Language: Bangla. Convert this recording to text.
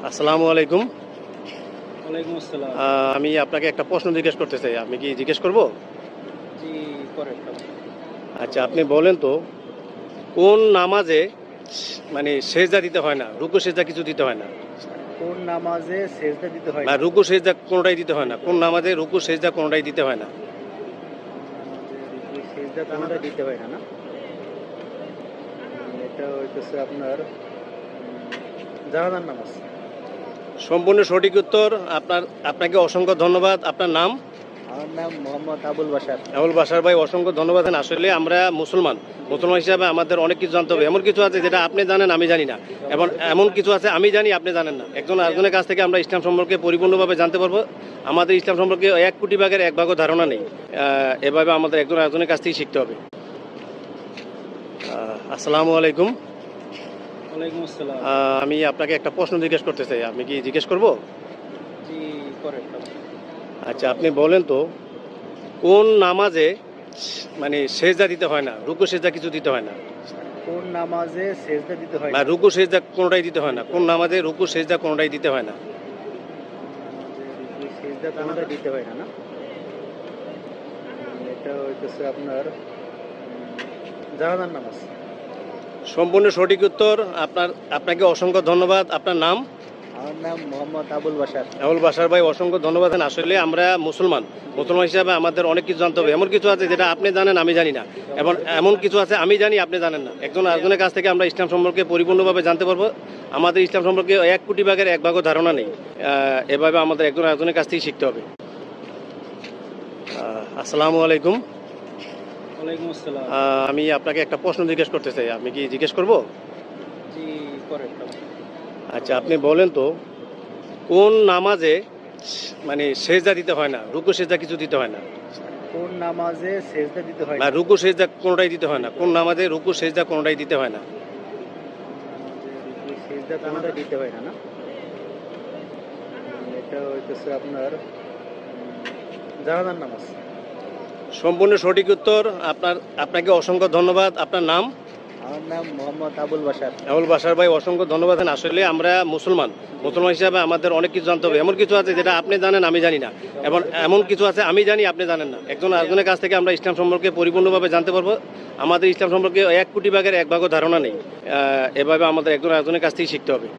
আসসালামু আলাইকুম। ওয়ালাইকুম আসসালাম। আমি আপনাকে একটা প্রশ্ন জিজ্ঞেস করতে চাই। আমি কি জিজ্ঞেস করব? জি, করেন। আচ্ছা, আপনি বলেন তো কোন নামাজে মানে সেজদা দিতে হয় না, রুকু সেজদা কিছু দিতে হয় না? কোন নামাজে সেজদা দিতে হয় বা না? রুকু সেজদা কোনটাই দিতে হয় না। কোন নামাজে রুকু সেজদা কোনটাই দিতে হয় না? নামাজে রুকু সেজদা কোনটা দিতে হয় না, না? এটা হইতেছে আপনার জানাজার নামাজ। সম্পূর্ণ সঠিক উত্তর। আপনাকে অসংখ্য ধন্যবাদ। আপনার নাম? আমার নাম মোহাম্মদ আবুল বাশার। আবুল বাশার ভাই, অসংখ্য ধন্যবাদ। আসলে আমরা মুসলমান হিসাবে আমাদের অনেক কিছু জানতে হবে। এমন কিছু আছে যেটা আপনি জানেন আমি জানি না, এবং এমন কিছু আছে আমি জানি আপনি জানেন না। একজন আরেকজনের কাছ থেকে আমরা ইসলাম সম্পর্কে পরিপূর্ণভাবে জানতে পারবো। আমাদের ইসলাম সম্পর্কে 1 কোটি ভাগের 1 ভাগও ধারণা নেই। এভাবে আমাদের একজন আরেকজনের কাছ থেকে শিখতে হবে। আসসালামু আলাইকুম। ওয়ালাইকুম আসসালাম। আমি আপনাকে একটা প্রশ্ন জিজ্ঞেস করতে চাই। আমি কি জিজ্ঞেস করব? জি, করেন। আচ্ছা, আপনি বলেন তো কোন নামাজে মানে সেজদা দিতে হয় না, রুকু সেজদা কিছু দিতে হয় না? কোন নামাজে সেজদা দিতে হয় বা না? রুকু সেজদা কোনটাই দিতে হয় না। কোন নামাজে রুকু সেজদা কোনটাই দিতে হয় না? নামাজে রুকু সেজদা কোনটা দিতে হয় না, না? এটা হইতেছে আপনার জানাজার নামাজ। সম্পূর্ণ সঠিক উত্তর। আপনাকে অসংখ্য ধন্যবাদ। আপনার নাম? আমার নাম মোহাম্মদ আবুল বাশার। আবুল বাশার ভাই, অসংখ্য ধন্যবাদ। আসলে আমরা মুসলমান হিসাবে আমাদের অনেক কিছু জানতে হবে। এমন কিছু আছে যেটা আপনি জানেন আমি জানি না, এবং এমন কিছু আছে আমি জানি আপনি জানেন না। একজন আরেকজনের কাছ থেকে আমরা ইসলাম সম্পর্কে পরিপূর্ণভাবে জানতে পারবো। আমাদের ইসলাম সম্পর্কে 1 কোটি ভাগের 1 ভাগও ধারণা নেই। এভাবে আমাদের একজন আরেকজনের কাছ থেকে শিখতে হবে। আসসালামু আলাইকুম। ওয়ালাইকুম আসসালাম। আমি আপনাকে একটা প্রশ্ন জিজ্ঞেস করতে চাই। আমি কি জিজ্ঞেস করব? জি, করেন। আচ্ছা, আপনি বলেন তো কোন নামাজে মানে সেজদা দিতে হয় না, রুকু সেজদা কিছু দিতে হয় না? কোন নামাজে সেজদা দিতে হয় বা না? রুকু সেজদা কোনটাই দিতে হয় না। কোন নামাজে রুকু সেজদা কোনটাই দিতে হয় না? নামাজে রুকু সেজদা কোনটা দিতে হয় না, না? এটা হইতেছে আপনার জানাজার নামাজ। সম্পূর্ণ সঠিক উত্তর। আপনাকে অসংখ্য ধন্যবাদ। আপনার নাম? আমার নাম মোহাম্মদ আবুল বাশার। আবুল বাশার ভাই, অসংখ্য ধন্যবাদ। আসলে আমরা মুসলমান হিসাবে আমাদের অনেক কিছু জানতে হবে। এমন কিছু আছে যেটা আপনি জানেন আমি জানি না, এবং এমন কিছু আছে আমি জানি আপনি জানেন না। একজন আরেকজনের কাছ থেকে আমরা ইসলাম সম্পর্কে পরিপূর্ণভাবে জানতে পারবো। আমাদের ইসলাম সম্পর্কে 1 কোটি ভাগের 1 ভাগও ধারণা নেই। এভাবে আমাদের একজন আরেকজনের কাছ থেকে শিখতে হবে।